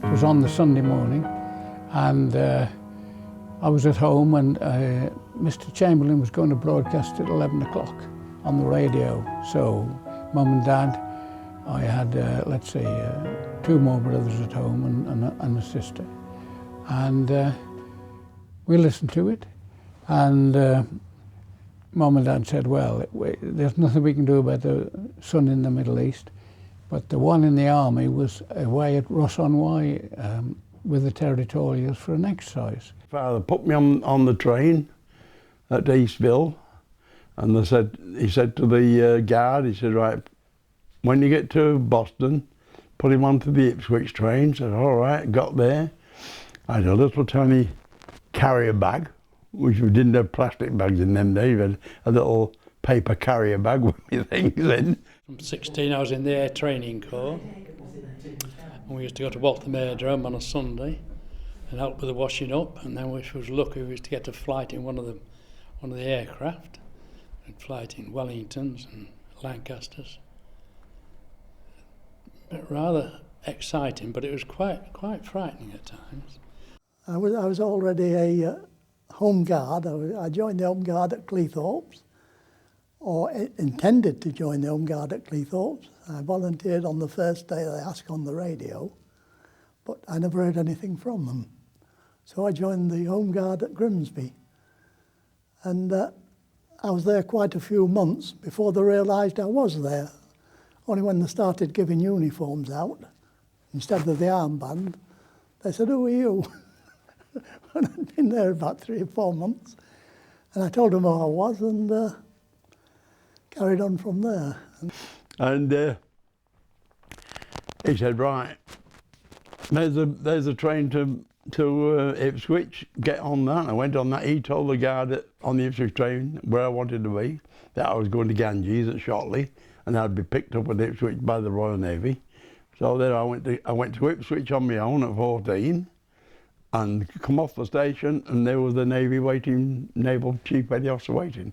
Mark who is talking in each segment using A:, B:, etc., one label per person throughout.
A: It was on the Sunday morning, and I was at home, and Mr. Chamberlain was going to broadcast at 11 o'clock on the radio. So Mum and Dad, I had, let's say, 2 more brothers at home and a sister. And we listened to it, and Mum and Dad said, well, there's nothing we can do about the sun in the Middle East, but the one in the army was away at Ross-on-Wye with the territorials for an exercise.
B: Father put me on the train at Eastville, and he said to the guard, he said, right, when you get to Boston, put him onto the Ipswich train. Said, all right, got there. I had a little tiny carrier bag, which we didn't have plastic bags in them days. We had a little paper carrier bag with my things in.
C: From 16 I was in the Air Training Corps, and we used to go to Waltham Aerodrome on a Sunday and help with the washing up, and then if we was lucky we used to get a flight in one of the aircraft, and flight in Wellingtons and Lancasters. But rather exciting, but it was quite frightening at times.
D: I was already a Home Guard. I joined the Home Guard at Cleethorpes, or intended to join the Home Guard at Cleethorpes. I volunteered on the first day they asked on the radio, but I never heard anything from them. So I joined the Home Guard at Grimsby. And I was there quite a few months before they realised I was there. Only when they started giving uniforms out, instead of the armband, they said, who are you? And I'd been there about 3 or 4 months. And I told them who I was, and carried on from there.
B: And he said, right, there's a train to Ipswich, get on that. I went on that. He told the guard on the Ipswich train where I wanted to be, that I was going to Ganges at Shotley, and I'd be picked up at Ipswich by the Royal Navy. So then I went to Ipswich on my own at 14, and come off the station, and there was the Navy waiting, Naval Chief Petty Officer waiting.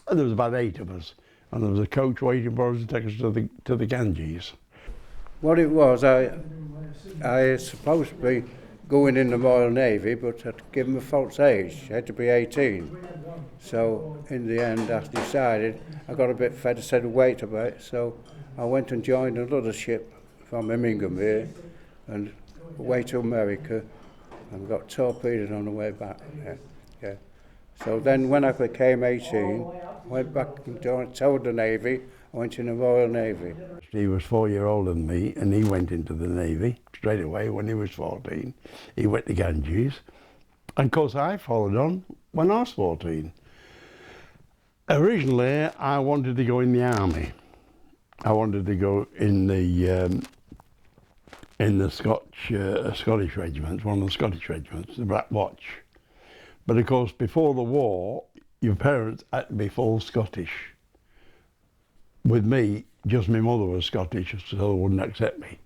B: And there was about 8 of us, and there was a coach waiting for us to take us to the Ganges.
E: What it was, I was supposed to be going in the Royal Navy, but I'd given a false age. I had to be 18. So in the end, I decided, I got a bit fed, I said wait a bit, so I went and joined another ship from Birmingham here, and away to America, and got torpedoed on the way back. Yeah. So then when I became 18, I went back and told the Navy, I went in the Royal Navy.
B: He was 4 years older than me, and he went into the Navy straight away when he was 14. He went to Ganges. And of course I followed on when I was 14. Originally I wanted to go in the army. I wanted to go in the Scottish regiments, one of the Scottish regiments, the Black Watch. But of course before the war, your parents had to be full Scottish. With me, just my mother was Scottish, so they wouldn't accept me.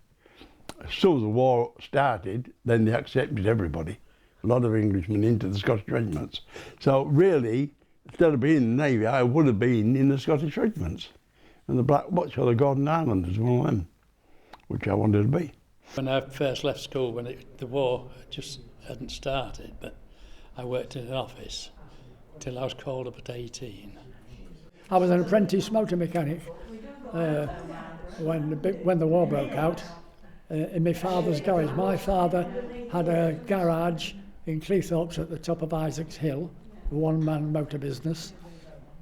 B: As soon as the war started, then they accepted everybody. A lot of Englishmen into the Scottish regiments. So really, instead of being in the Navy, I would have been in the Scottish regiments. And the Black Watch or the Gordon Islanders, one of them, which I wanted to be.
C: When I first left school, when the war just hadn't started, but I worked in an office till I was called up at 18.
F: I was an apprentice motor mechanic when the war broke out in my father's garage. My father had a garage in Cleethorpes at the top of Isaac's Hill, a one-man motor business,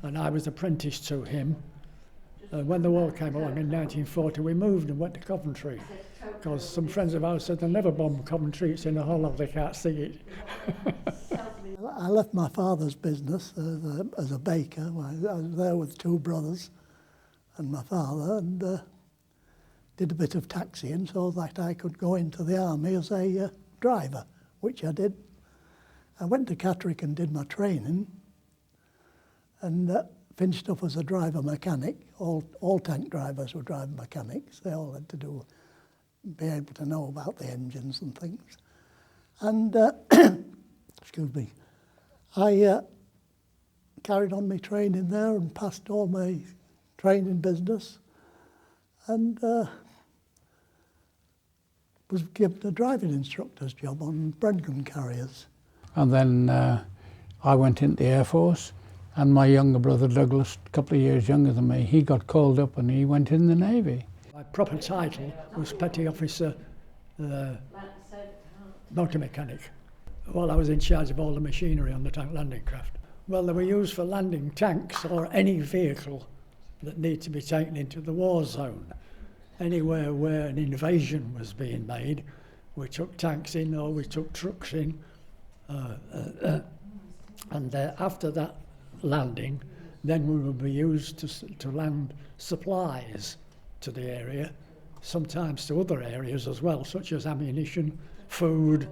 F: and I was apprenticed to him. When the war came along in 1940, we moved and went to Coventry, because some friends of ours said they'll never bomb Coventry, it's in a hollow, they can't see it.
D: I left my father's business as a baker. I was there with 2 brothers and my father, and did a bit of taxiing so that I could go into the army as a driver, which I did. I went to Catterick and did my training, and finished up as a driver mechanic. All tank drivers were driver mechanics. They all had to be able to know about the engines and things. And excuse me, I carried on my training there and passed all my training business, and was given a driving instructor's job on bread gun carriers.
A: And then I went into the Air Force, and my younger brother Douglas, a couple of years younger than me, he got called up and he went in the Navy.
F: My proper title was Petty Officer Motor Mechanic. Well, I was in charge of all the machinery on the tank landing craft. Well, they were used for landing tanks or any vehicle that needed to be taken into the war zone. Anywhere where an invasion was being made, we took tanks in or we took trucks in. And after that landing, then we would be used to land supplies to the area, sometimes to other areas as well, such as ammunition, food,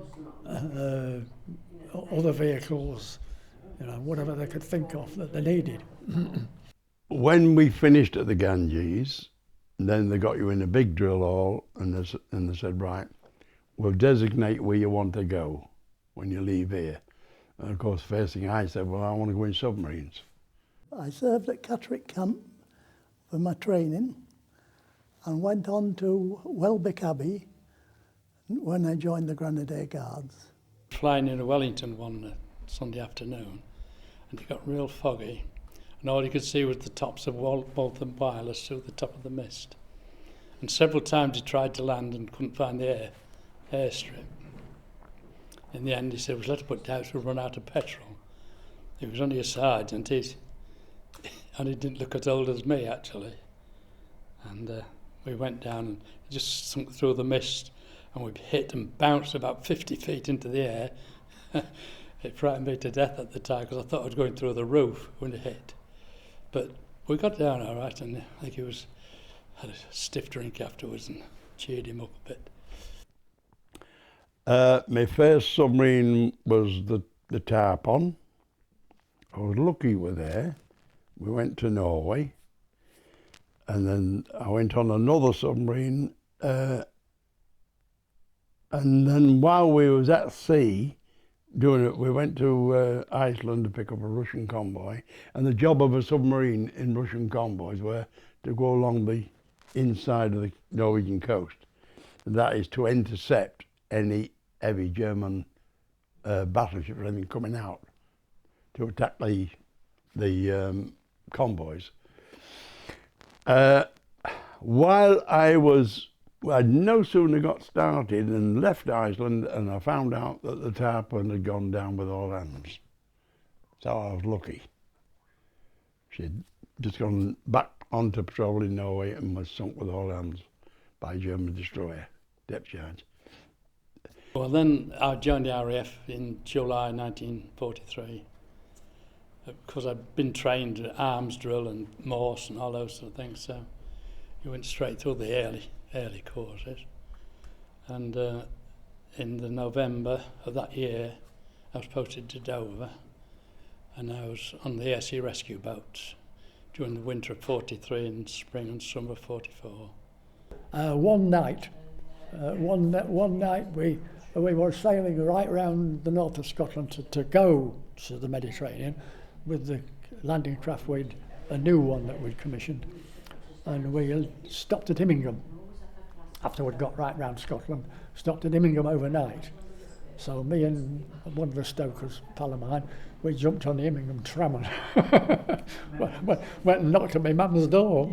F: other vehicles, whatever they could think of that they needed.
B: When we finished at the Ganges, then they got you in a big drill hall and they said, right, we'll designate where you want to go when you leave here. And of course, the first thing I said, well, I want to go in submarines.
D: I served at Catterick Camp for my training and went on to Welbeck Abbey when I joined the Grenadier Guards.
C: Flying into Wellington one Sunday afternoon, and it got real foggy, and all you could see was the tops of Waltham Wireless through the top of the mist. And several times he tried to land and couldn't find the airstrip. In the end he said, well, let's put down, we'll run out of petrol. He was only a sergeant, and he didn't look as old as me actually. And we went down and just sunk through the mist, and we hit and bounced about 50 feet into the air. It frightened me to death at the time because I thought I was going through the roof when it hit. But we got down all right, and I think he had a stiff drink afterwards and cheered him up a bit.
B: My first submarine was the Tarpon. I was lucky with there. We went to Norway, and then I went on another submarine, and then while we was at sea doing it, we went to Iceland to pick up a Russian convoy, and the job of a submarine in Russian convoys were to go along the inside of the Norwegian coast, and that is to intercept any heavy German battleships or anything coming out to attack the convoys. While I'd no sooner got started and left Iceland, and I found out that the Tarpon had gone down with all hands. So I was lucky. She'd just gone back onto patrol in Norway and was sunk with all hands by a German destroyer, depth charge.
C: Well, then I joined the RAF in July 1943 because I'd been trained at arms drill and Morse and all those sort of things, so you went straight through the early courses. And in the November of that year, I was posted to Dover, and I was on the air sea rescue boats during the winter of 43 and spring and summer of 44.
F: One night we were sailing right around the north of Scotland to go to the Mediterranean with the landing craft, a new one that we'd commissioned, and we stopped at Immingham. After we'd got right round Scotland, stopped at Immingham overnight. So me and one of the stokers, pal of mine, we jumped on the Immingham tram and went and knocked at my mum's door.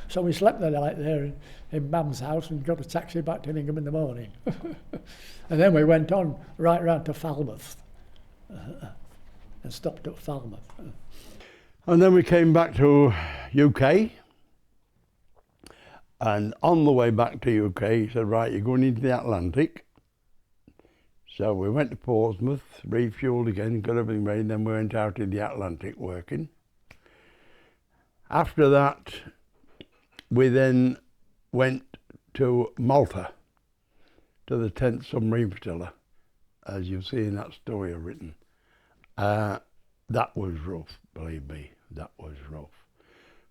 F: So we slept the night there in Mum's house and got a taxi back to Immingham in the morning. And then we went on right round to Falmouth and stopped at Falmouth.
B: And then we came back to UK, and on the way back to UK he said, right, you're going into the Atlantic. So we went to Portsmouth, refueled again, got everything ready, and then we went out in the Atlantic working. After that, we then went to Malta, to the 10th Submarine Flotilla, as you'll see in that story I've written. That was rough, believe me, that was rough.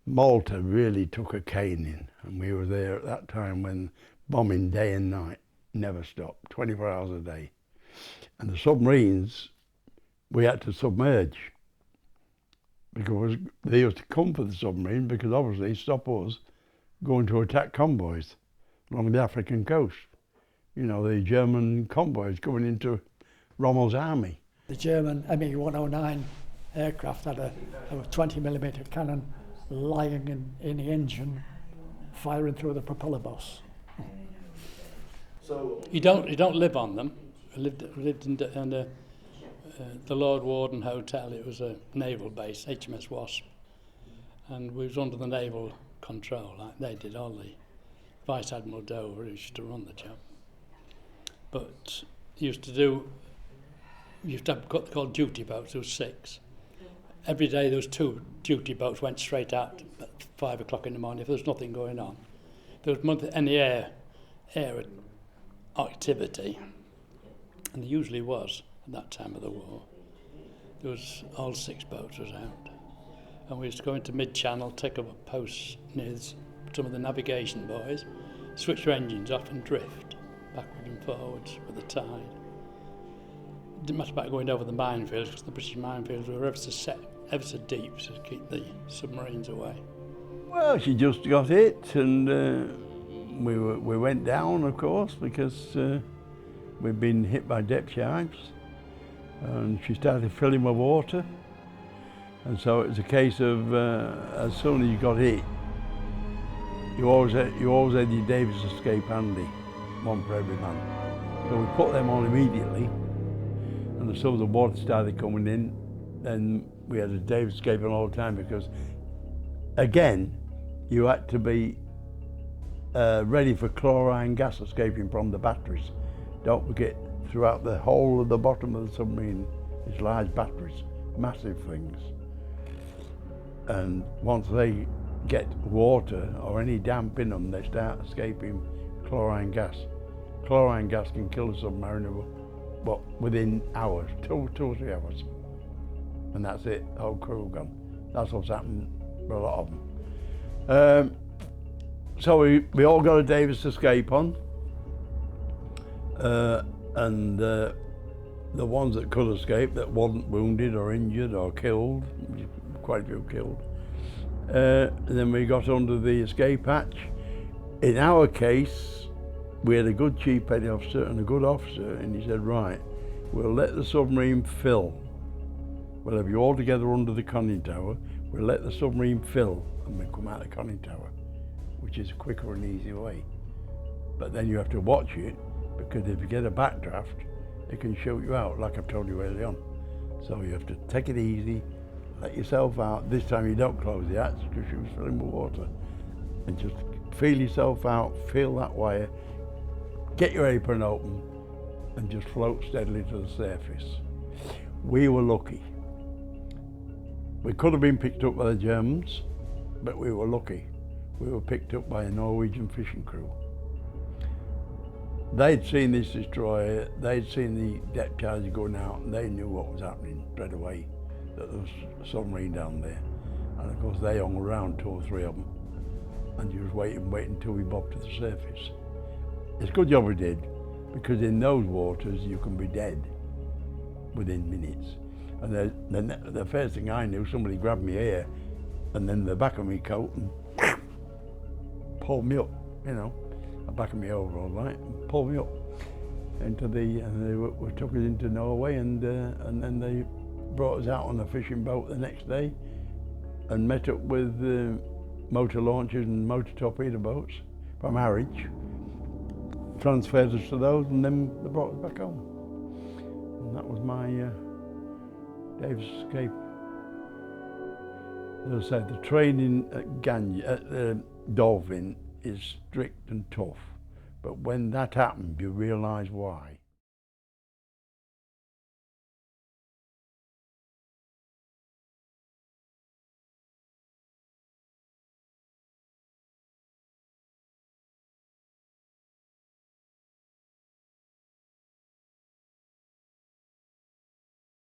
B: Malta really took a caning, and we were there at that time when bombing day and night never stopped, 24 hours a day. And the submarines, we had to submerge because they used to come for the submarine because obviously stop us going to attack convoys along the African coast. You know, the German convoys going into Rommel's army.
F: The German ME-109 aircraft had a 20mm cannon lying in the engine, firing through the propeller boss.
C: So you don't live on them. I lived in the Lord Warden Hotel. It was a naval base, HMS Wasp, and we was under the naval control. Like they did, all the Vice Admiral Dover who used to run the job. But you used to have what they called duty boats. There was 6. Every day there was 2 duty boats went straight out at 5 o'clock in the morning if there was nothing going on. There was any air activity, and there usually was at that time of the war. There was all 6 boats was out, and we used to go into mid-channel, take up a post near some of the navigation boys, switch their engines off and drift backwards and forwards with the tide. It didn't matter about going over the minefields, because the British minefields were ever so deep to keep the submarines away.
B: Well, she just got hit, and we went down, of course, because we'd been hit by depth charge, and she started filling with water, and so it was a case of as soon as you got hit, you always had your Davis escape handy, one for every man. So we put them on immediately, and as soon as the water started coming in, then we had a Davis escape on all the time, because again, you had to be ready for chlorine gas escaping from the batteries. Don't forget, throughout the whole of the bottom of the submarine, there's large batteries, massive things. And once they get water or any damp in them, they start escaping chlorine gas. Chlorine gas can kill a submariner, but within hours, 2 or 3 hours. And that's it, the whole crew gone. That's what's happened for a lot of them. So we all got a Davis escape on, and the ones that could escape, that wasn't wounded or injured or killed, quite a few killed, then we got under the escape hatch. In our case, we had a good chief petty officer and a good officer, and he said, right, we'll let the submarine fill. We'll have you all together under the conning tower, we'll let the submarine fill, and we'll come out the conning tower, which is a quicker and easier way. But then you have to watch it, because if you get a backdraft, it can shoot you out, like I've told you early on. So you have to take it easy, let yourself out. This time you don't close the hatch, because she was filling with water. And just feel yourself out, feel that wire, get your apron open, and just float steadily to the surface. We were lucky. We could have been picked up by the Germans, but we were lucky. We were picked up by a Norwegian fishing crew. They'd seen this destroyer, they'd seen the depth charge going out, and they knew what was happening straight away, that there was a submarine down there. And of course they hung around, 2 or 3 of them, and you was waiting until we bobbed to the surface. It's a good job we did, because in those waters you can be dead within minutes. And the first thing I knew, somebody grabbed me here, and then the back of my coat and pulled me up, you know, the back of my overall, right, and pulled me up into the, and they took us into Norway, and then they brought us out on a fishing boat the next day, and met up with motor launchers and motor torpedo boats from Harwich, transferred us to those, and then they brought us back home. And that was my Davis escape. As I said, the training at Dolphin is strict and tough, but when that happened, you realise why.